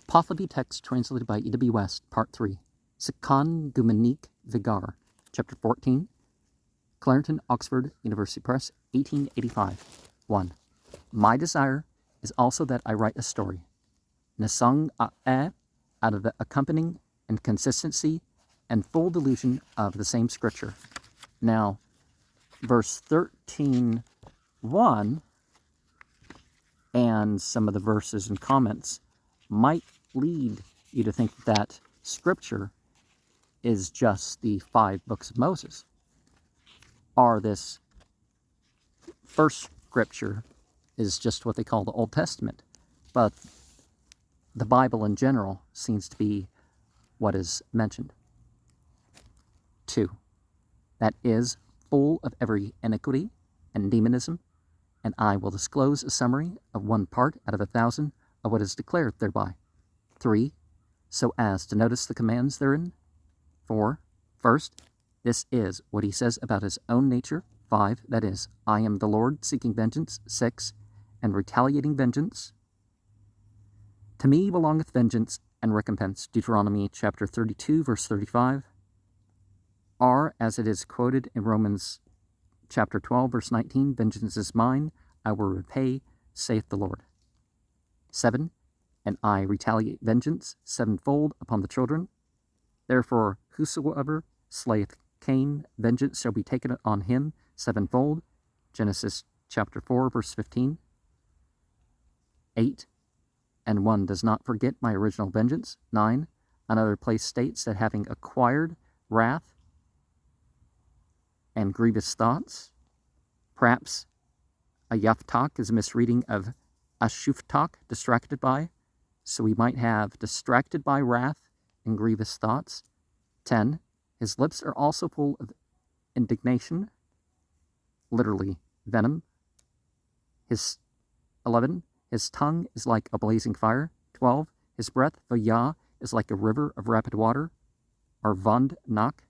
Pahlavi text translated by E.W. West, Part 3. Sikand Gumanik Vigar, Chapter 14. Clarendon, Oxford University Press, 1885. 1. My desire is also that I write a story, Nasang out of the accompanying and consistency and full delusion of the same scripture. Now, verse 13:1 and some of the verses and comments might lead you to think that scripture is just the 5 books of Moses, or this first scripture is just what they call the Old Testament. But the Bible in general seems to be what is mentioned. 2. That is full of every iniquity and demonism, and I will disclose a summary of one part out of 1,000 of what is declared thereby. 3. So as to notice the commands therein. 4. First, this is what he says about his own nature. 5. That is, I am the Lord seeking vengeance. 6. And retaliating vengeance. To me belongeth vengeance and recompense. Deuteronomy chapter 32, verse 35. Or, as it is quoted in Romans chapter 12, verse 19, vengeance is mine, I will repay, saith the Lord. 7. And I retaliate vengeance sevenfold upon the children. Therefore, whosoever slayeth Cain, vengeance shall be taken on him sevenfold. Genesis chapter 4, verse 15. 8. And one does not forget my original vengeance. 9. Another place states that having acquired wrath and grievous thoughts, perhaps a yaftak is a misreading of ashuftak, distracted by, so we might have distracted by wrath and grievous thoughts. 10. His lips are also full of indignation, literally venom. 11. His tongue is like a blazing fire. 12. His breath, vayah, is like a river of rapid water, or vand nak.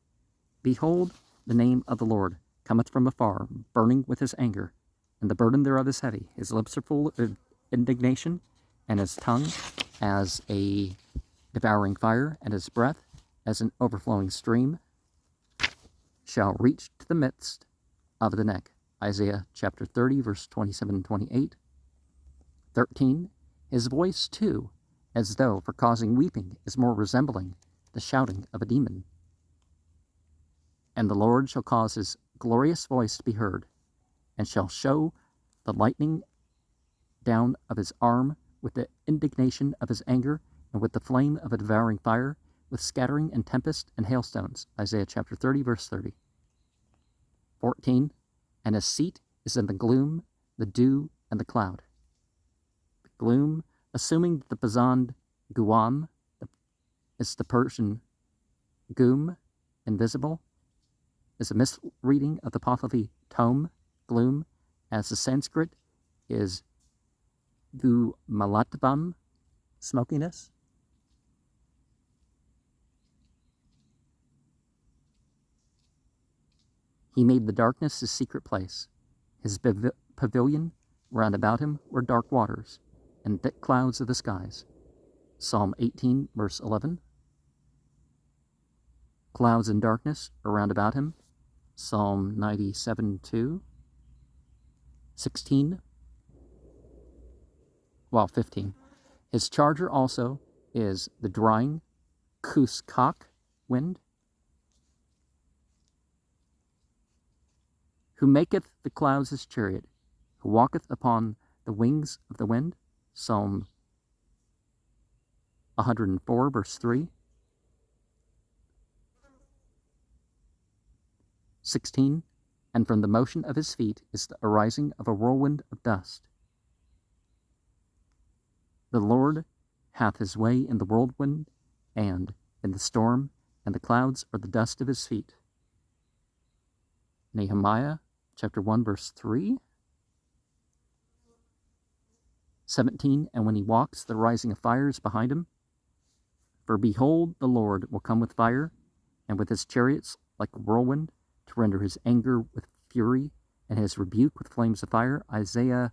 Behold, the name of the Lord cometh from afar, burning with his anger, and the burden thereof is heavy. His lips are full of indignation, and his tongue as a devouring fire, and his breath as an overflowing stream shall reach to the midst of the neck. Isaiah chapter 30, verse 27 and 28. 13. His voice, too, as though for causing weeping, is more resembling the shouting of a demon. And the Lord shall cause his glorious voice to be heard, and shall show the lightning down of his arm with the indignation of his anger, and with the flame of a devouring fire, with scattering and tempest and hailstones. Isaiah chapter 30, verse 30. 14. And his seat is in the gloom, the dew, and the cloud. The gloom, assuming that the Sikand Guam is the Persian gum, invisible, is a misreading of the Pahlavi tome, gloom, as the Sanskrit is Malatvam, smokiness. He made the darkness his secret place. His pavilion round about him were dark waters and thick clouds of the skies. Psalm 18, verse 11. Clouds and darkness around about him. Psalm 97, 2. 15. His charger also is the drying Kuskak wind, who maketh the clouds his chariot, who walketh upon the wings of the wind. Psalm 104, verse 3. 16. And from the motion of his feet is the arising of a whirlwind of dust. The Lord hath his way in the whirlwind and in the storm, and the clouds are the dust of his feet. Nehemiah chapter 1, verse 3. 17. And when he walks, the rising of fire is behind him. For behold, the Lord will come with fire, and with his chariots like a whirlwind, to render his anger with fury, and his rebuke with flames of fire. Isaiah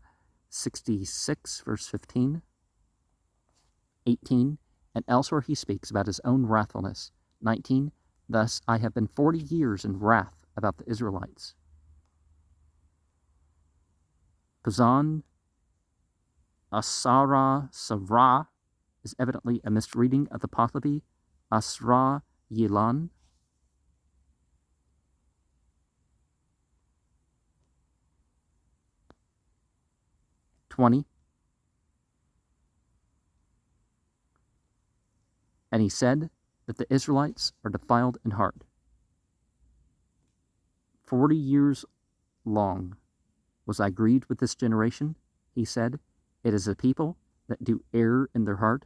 66, verse 15. 18. And elsewhere he speaks about his own wrathfulness. 19, thus I have been 40 years in wrath about the Israelites. Kazan Asara Savra is evidently a misreading of the Pahlavi Asra Yilan. And he said that the Israelites are defiled in heart. 40 years long was I grieved with this generation, he said. It is a people that do err in their heart,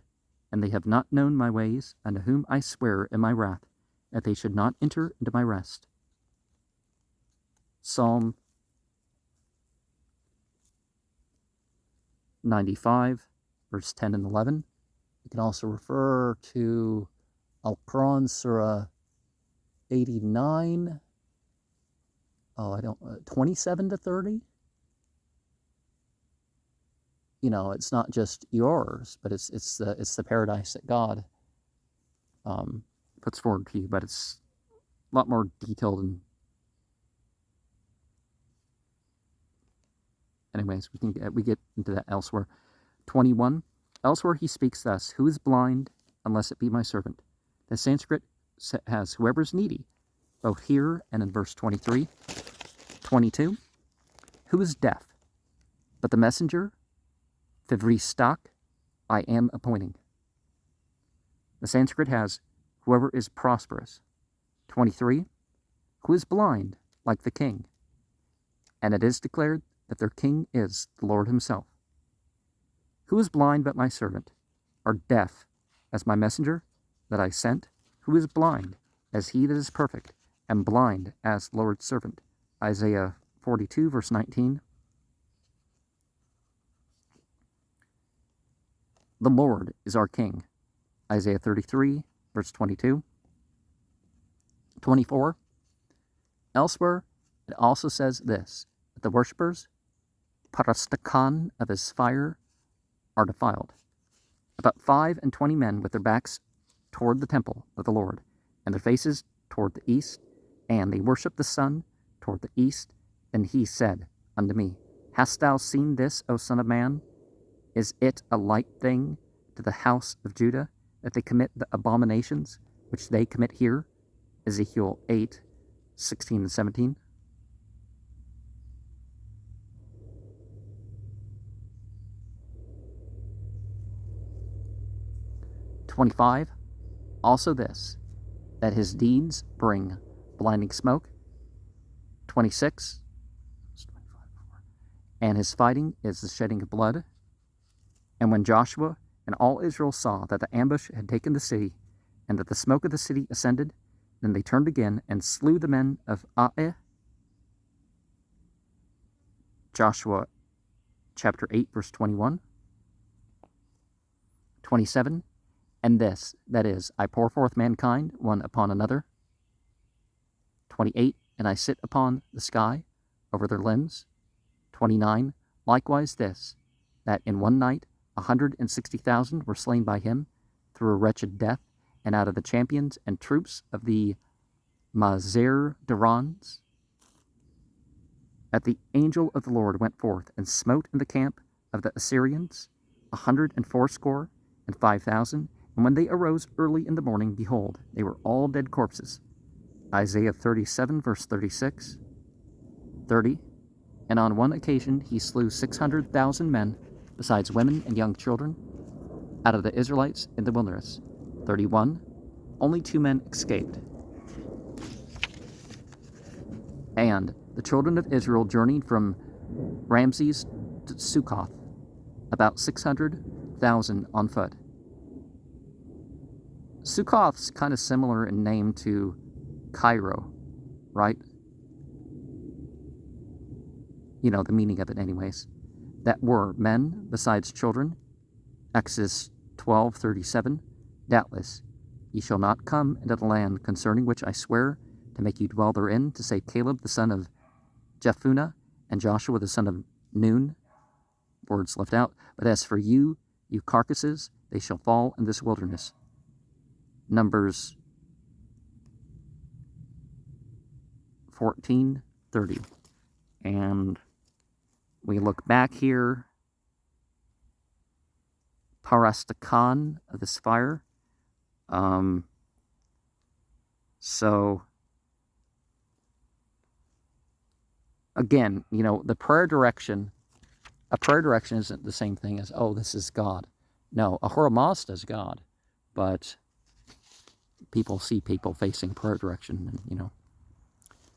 and they have not known my ways, unto whom I swear in my wrath, that they should not enter into my rest. Psalm 95, verse 10 and 11. You can also refer to Al-Quran, Surah 89, 27 to 30. You know, it's not just yours, but it's the paradise that God puts forward to you. But it's a lot more detailed. And anyways, we get into that elsewhere. 21. Elsewhere he speaks thus: "Who is blind, unless it be my servant?" The Sanskrit has "whoever is needy," both here and in verse 23. 22. Who is deaf? But the messenger, Fivristak, I am appointing. The Sanskrit has "whoever is prosperous." 23. Who is blind, like the king? And it is declared that their king is the Lord himself. Who is blind but my servant, or deaf as my messenger that I sent? Who is blind as he that is perfect, and blind as the Lord's servant? Isaiah 42, verse 19. The Lord is our King. Isaiah 33, verse 22. 24. Elsewhere, it also says this, that the worshippers, Parastakan of his fire, are defiled. About 25 men with their backs toward the temple of the Lord, and their faces toward the east, and they worship the sun toward the east. Then he said unto me, Hast thou seen this, O son of man? Is it a light thing to the house of Judah, that they commit the abominations which they commit here? Ezekiel 8, 16 and 17. Also this, that his deeds bring blinding smoke. 26, and his fighting is the shedding of blood. And when Joshua and all Israel saw that the ambush had taken the city, and that the smoke of the city ascended, then they turned again and slew the men of Ai. Joshua chapter 8, verse 21. 27. And this, that is, I pour forth mankind one upon another. 28. And I sit upon the sky over their limbs. 29. Likewise this, that in one night 160,000 were slain by him through a wretched death, and out of the champions and troops of the Mazer-Derans. At the angel of the Lord went forth and smote in the camp of the Assyrians 185,000. And when they arose early in the morning, behold, they were all dead corpses. Isaiah 37, verse 36. 30. And on one occasion he slew 600,000 men, besides women and young children, out of the Israelites in the wilderness. 31. Only 2 men escaped. And the children of Israel journeyed from Ramses to Succoth, about 600,000 on foot. Succoth's kind of similar in name to Cairo, right? You know the meaning of it anyways. That were men besides children. Exodus 12:37. Doubtless ye shall not come into the land concerning which I swear to make you dwell therein, to save Caleb the son of Jephunneh and Joshua the son of Nun. Words left out. But as for you, you carcasses, they shall fall in this wilderness. Numbers 14:30. And we look back here, Parastakan of this fire. So again, the prayer direction, a prayer direction isn't the same thing as, oh, this is God. No, Ahura Mazda is God, but people see people facing prayer direction, and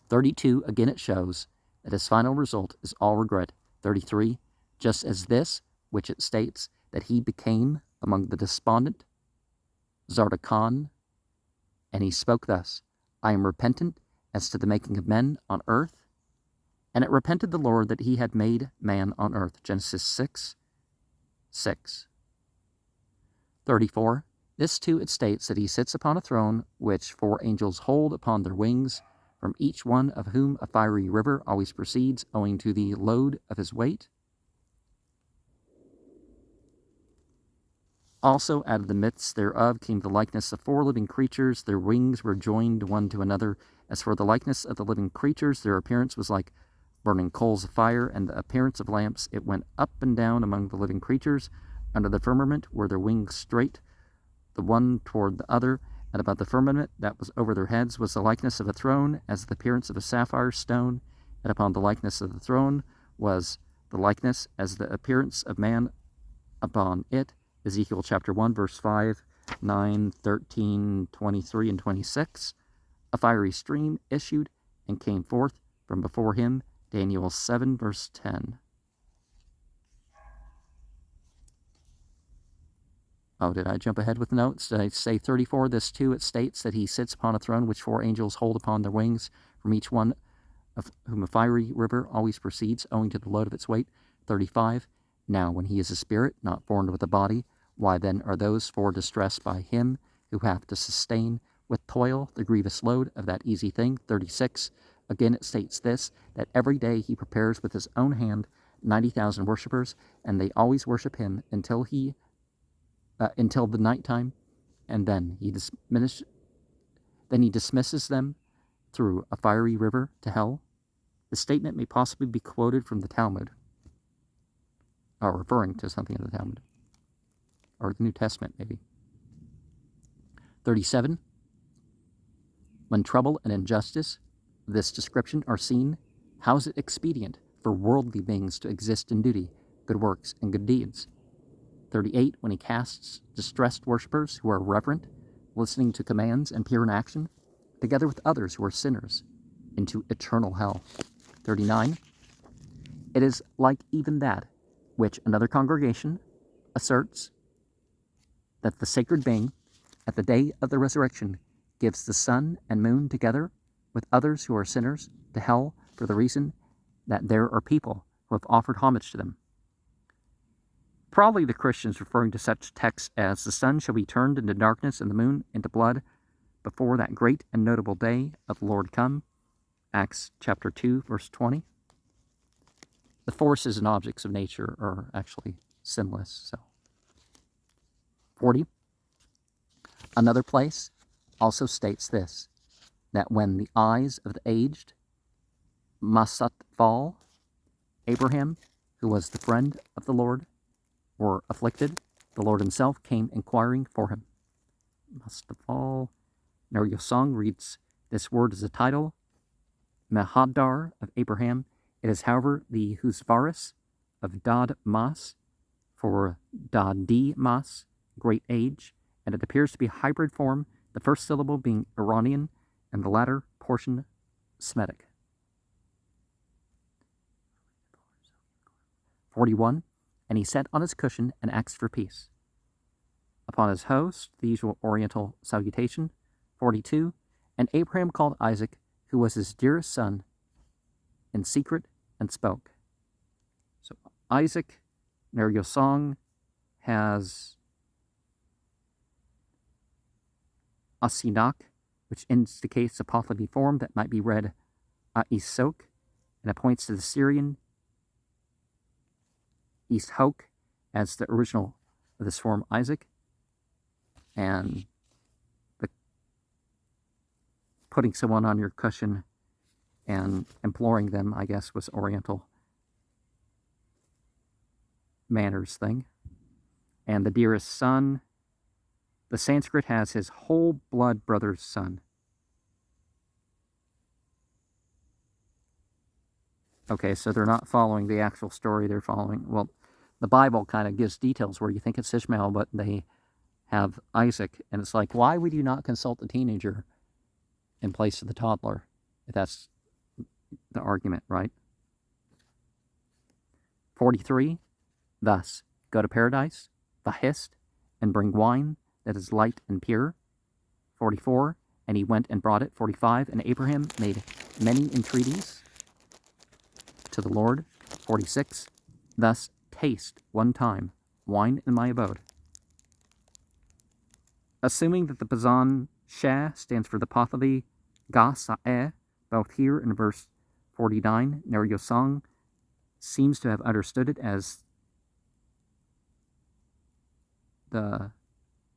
32, again, it shows that his final result is all regret. 33, just as this, which it states that he became among the despondent, Zardakan, and he spoke thus, I am repentant as to the making of men on earth. And it repented the Lord that he had made man on earth. Genesis 6:6. 34, this too it states that he sits upon a throne which 4 angels hold upon their wings, from each one of whom a fiery river always proceeds, owing to the load of his weight. Also out of the midst thereof came the likeness of 4 living creatures. Their wings were joined one to another. As for the likeness of the living creatures, their appearance was like burning coals of fire, and the appearance of lamps. It went up and down among the living creatures. Under the firmament were their wings straight, the one toward the other, and about the firmament that was over their heads was the likeness of a throne, as the appearance of a sapphire stone, and upon the likeness of the throne was the likeness as the appearance of man upon it. Ezekiel chapter 1, verse 5, 9, 13, 23, and 26. A fiery stream issued and came forth from before him. Daniel 7, verse 10. Oh, did I jump ahead with notes? Did I say 34? This too, it states that he sits upon a throne which 4 angels hold upon their wings, from each one of whom a fiery river always proceeds, owing to the load of its weight. 35. Now, when he is a spirit, not formed with a body, why then are those 4 distressed by him who have to sustain with toil the grievous load of that easy thing? 36. Again, it states this, that every day he prepares with his own hand 90,000 worshippers, and they always worship him until the nighttime, and then he dismisses them through a fiery river to hell. The statement may possibly be quoted from the Talmud, or referring to something in the Talmud, or the New Testament maybe. 37. When trouble and injustice of this description are seen, how is it expedient for worldly beings to exist in duty, good works, and good deeds? 38. When he casts distressed worshippers who are reverent, listening to commands and pure in action, together with others who are sinners, into eternal hell. 39. It is like even that which another congregation asserts, that the sacred being, at the day of the resurrection, gives the sun and moon together with others who are sinners to hell, for the reason that there are people who have offered homage to them. Probably the Christians referring to such texts as the sun shall be turned into darkness and the moon into blood before that great and notable day of the Lord come. Acts chapter 2, verse 20. The forces and objects of nature are actually sinless. 40. Another place also states this, that when the eyes of the aged Masat fall, Abraham, who was the friend of the Lord, were afflicted, the Lord himself came inquiring for him. Mustafal. Now your song reads this word as a title, Mehadar of Abraham. It is, however, the Husvaris of Dad Mas for Dadi Mas, great age, and it appears to be a hybrid form, the first syllable being Iranian and the latter portion Semitic. 41. And he sat on his cushion and asked for peace. Upon his host, the usual oriental salutation. 42. And Abraham called Isaac, who was his dearest son, in secret and spoke. So Isaac, Ner Yosong, has Asinak, which indicates a Pahlavi form that might be read Aisok, and it points to the Syrian Ishok as the original of this form Isaac, and the putting someone on your cushion and imploring them, I guess, was Oriental manners thing. And the dearest son, the Sanskrit has his whole blood brother's son. Okay, so they're not following the actual story. They're following, well, the Bible kind of gives details where you think it's Ishmael, but they have Isaac. And it's like, why would you not consult the teenager in place of the toddler? If that's the argument, right? 43, thus, go to paradise, Vahist, and bring wine that is light and pure. 44, and he went and brought it. 45, and Abraham made many entreaties to the Lord. 46, thus taste one time wine in my abode. Assuming that the Pazan Shah stands for the Pahlavi Ga Sa'eh, both here in verse 49, Ner Yosang seems to have understood it as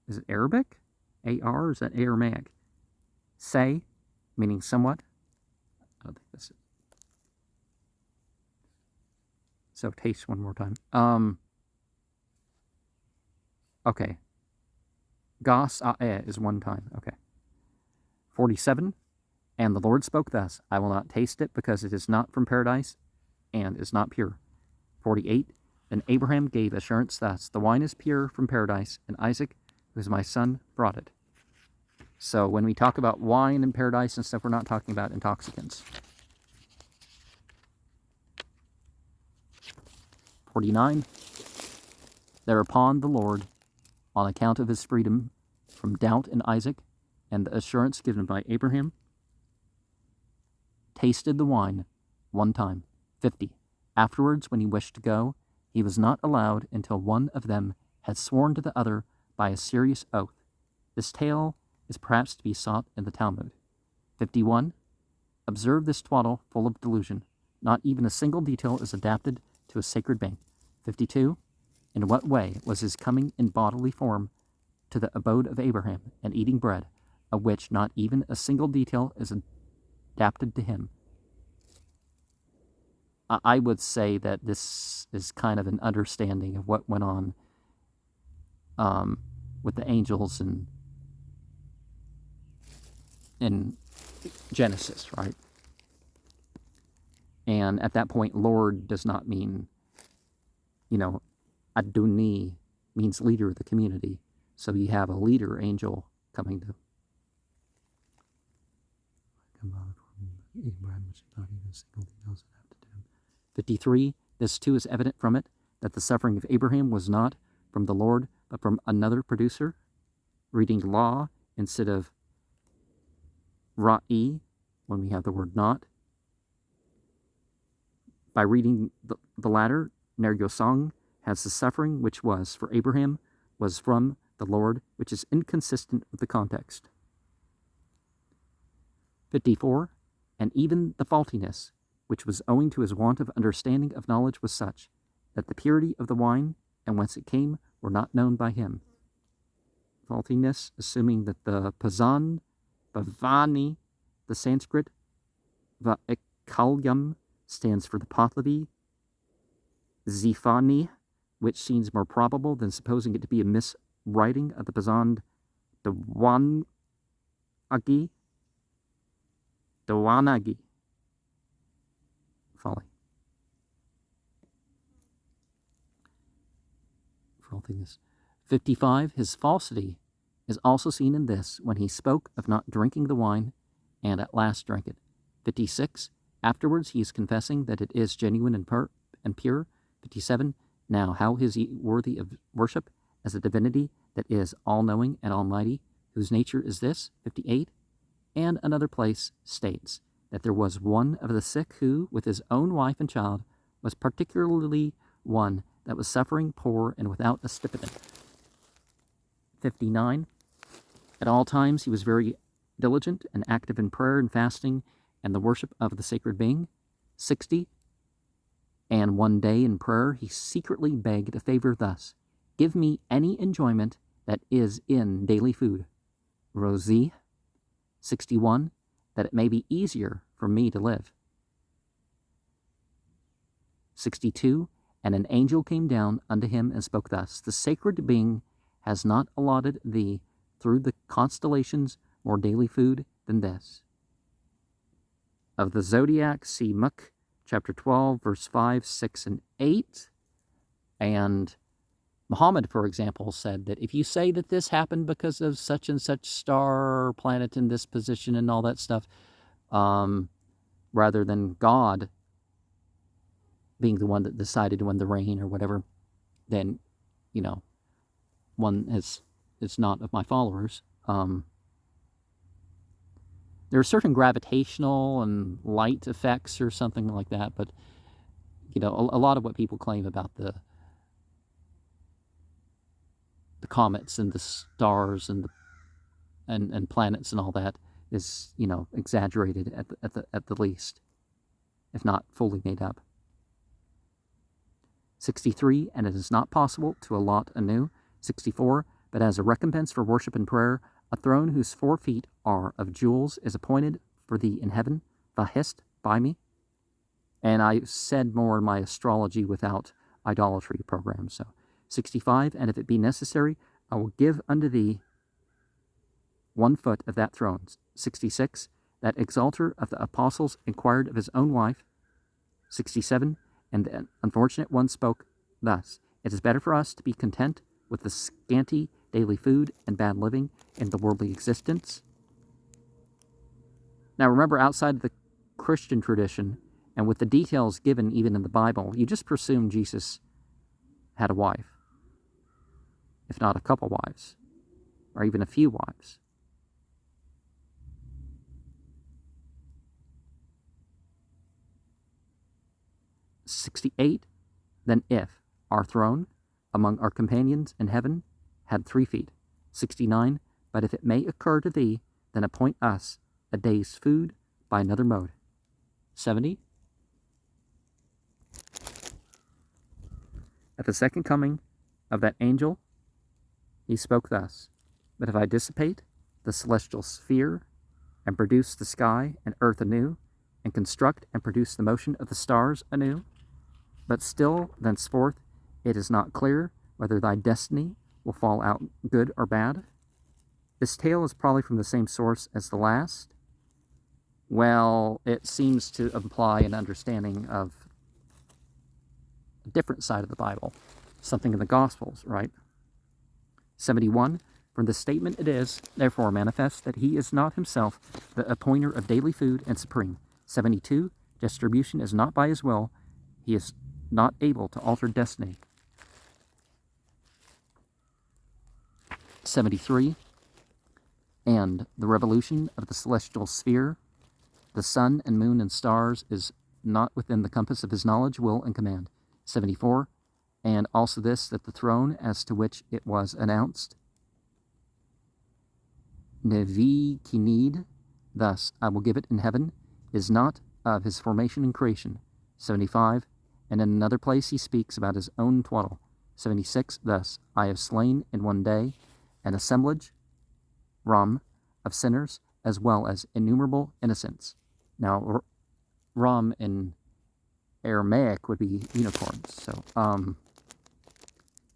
is it Arabic? A-R, or is that Aramaic? Say, meaning somewhat. I don't think this is. So taste one more time. Okay. Gas a'eh is one time. Okay. 47. And the Lord spoke thus, I will not taste it because it is not from paradise and is not pure. 48. Then Abraham gave assurance thus, the wine is pure from paradise, and Isaac, who is my son, brought it. So when we talk about wine and paradise and stuff, we're not talking about intoxicants. 49. Thereupon the Lord, on account of his freedom from doubt in Isaac and the assurance given by Abraham, tasted the wine one time. 50. Afterwards, when he wished to go, he was not allowed until one of them had sworn to the other by a serious oath. This tale is perhaps to be sought in the Talmud. 51. Observe this twaddle full of delusion. Not even a single detail is adapted to a sacred bank. 52. In what way was his coming in bodily form to the abode of Abraham and eating bread, of which not even a single detail is adapted to him? I would say that this is kind of an understanding of what went on with the angels in Genesis, right? And at that point, Lord does not mean, Adoni means leader of the community. So you have a leader angel coming to. 53, this too is evident from it, that the suffering of Abraham was not from the Lord, but from another producer. Reading law instead of ra'i, when we have the word not. By reading the latter, Ner Yosang has the suffering which was for Abraham was from the Lord, which is inconsistent with the context. 54, and even the faultiness, which was owing to his want of understanding of knowledge, was such that the purity of the wine and whence it came were not known by him. Faultiness, assuming that the Pazan, Bhavani, the Sanskrit, Vaikalyam, stands for the Pahlavi, Zifani, which seems more probable than supposing it to be a miswriting of the Pazan Dawanagi, folly. Faultiness. 55, his falsity is also seen in this, when he spoke of not drinking the wine, and at last drank it. 56, afterwards he is confessing that it is genuine and pure. 57, now how is he worthy of worship as a divinity that is all-knowing and almighty, whose nature is this? 58, and another place states that there was one of the sick who, with his own wife and child, was particularly one that was suffering, poor, and without a stipend. 59, at all times he was very diligent and active in prayer and fasting and the worship of the sacred being. 60, and one day in prayer he secretly begged a favor thus, give me any enjoyment that is in daily food. Rosie. 61, that it may be easier for me to live. 62, and an angel came down unto him and spoke thus, The sacred being has not allotted thee through the constellations more daily food than this. Of the zodiac, see Muck, chapter 12, verse 5, 6, and 8. And Muhammad, for example, said that if you say that this happened because of such and such star or planet in this position and all that stuff, rather than God being the one that decided when the rain or whatever, then, one is not of my followers. There are certain gravitational and light effects or something like that, but, a lot of what people claim about the comets and the stars and planets and all that is, exaggerated at the least, if not fully made up. 63, and it is not possible to allot anew. 64, but as a recompense for worship and prayer, a throne whose 4 feet are of jewels is appointed for thee in heaven, vahist, by me. And I said more in my astrology without idolatry program. So 65, and if it be necessary, I will give unto thee 1 foot of that throne. 66, that exalter of the apostles inquired of his own wife. 67, and the unfortunate one spoke thus, It is better for us to be content with the scanty daily food and bad living in the worldly existence. Now remember, outside the Christian tradition, and with the details given even in the Bible, you just presume Jesus had a wife, if not a couple wives, or even a few wives. "68, then if our throne among our companions in heaven had 3 feet. 69, but if it may occur to thee, then appoint us a day's food by another mode. 70, at the second coming of that angel, he spoke thus, But if I dissipate the celestial sphere, and produce the sky and earth anew, and construct and produce the motion of the stars anew, but still thenceforth it is not clear whether thy destiny will fall out good or bad. This tale is probably from the same source as the last. Well, it seems to imply an understanding of a different side of the Bible, something in the Gospels, right? 71, from this statement it is, therefore, manifest that he is not himself the appointer of daily food and supreme. 72, distribution is not by his will, he is not able to alter destiny. 73, and the revolution of the celestial sphere, the sun and moon and stars is not within the compass of his knowledge, will, and command. 74, and also this, that the throne as to which it was announced, Nevi Kinid, thus I will give it in heaven, is not of his formation and creation. 75, and in another place he speaks about his own twaddle. 76, thus I have slain in one day an assemblage, Ram, of sinners, as well as innumerable innocents. Now, Ram in Aramaic would be unicorns. So,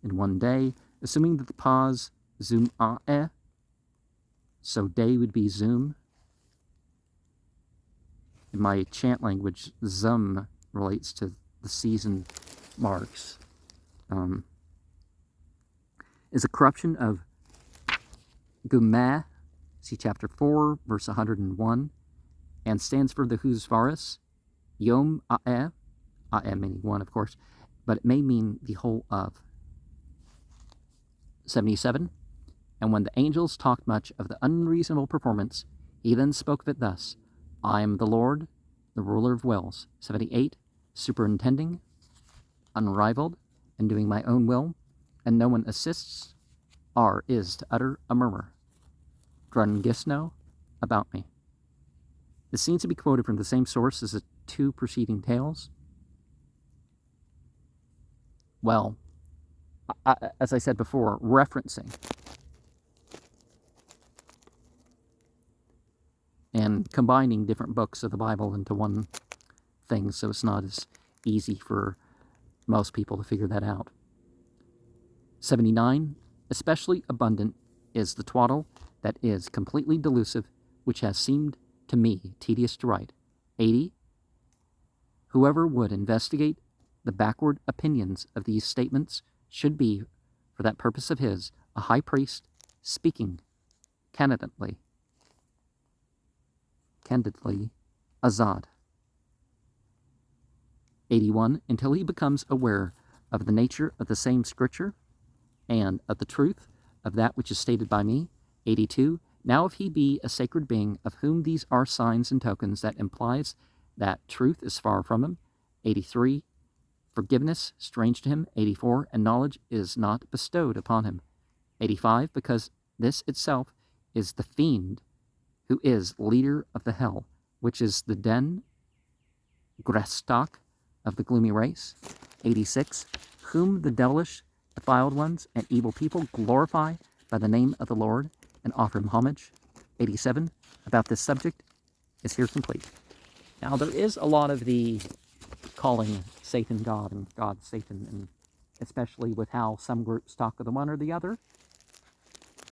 in one day, assuming that the pause zoom a'eh, so day would be zoom. In my chant language, zum relates to the season marks. Is a corruption of Gumah, see chapter 4, verse 101, and stands for the Husvaris, Yom A'eh, A'eh meaning one, of course, but it may mean the whole of. 77, and when the angels talked much of the unreasonable performance, he then spoke of it thus, I am the Lord, the ruler of wills. 78, superintending, unrivaled, and doing my own will, and no one assists, or is to utter a murmur. Drungisno, about me. This seems to be quoted from the same source as the 2 preceding tales. Well, as I said before, referencing. And combining different books of the Bible into one thing, so it's not as easy for most people to figure that out. 79, especially abundant is the twaddle that is completely delusive, which has seemed to me tedious to write. 80, whoever would investigate the backward opinions of these statements should be, for that purpose of his, a high priest speaking candidly, Azad. 81, until he becomes aware of the nature of the same scripture and of the truth of that which is stated by me. 82, now if he be a sacred being of whom these are signs and tokens, that implies that truth is far from him. 83, forgiveness strange to him. 84, and knowledge is not bestowed upon him. 85, because this itself is the fiend who is leader of the hell, which is the den, Grastak, of the gloomy race. 86, whom the devilish, defiled ones, and evil people glorify by the name of the Lord and offer him homage. 87, about this subject is here complete. Now there is a lot of the calling Satan God and God Satan, and especially with how some groups talk of the one or the other.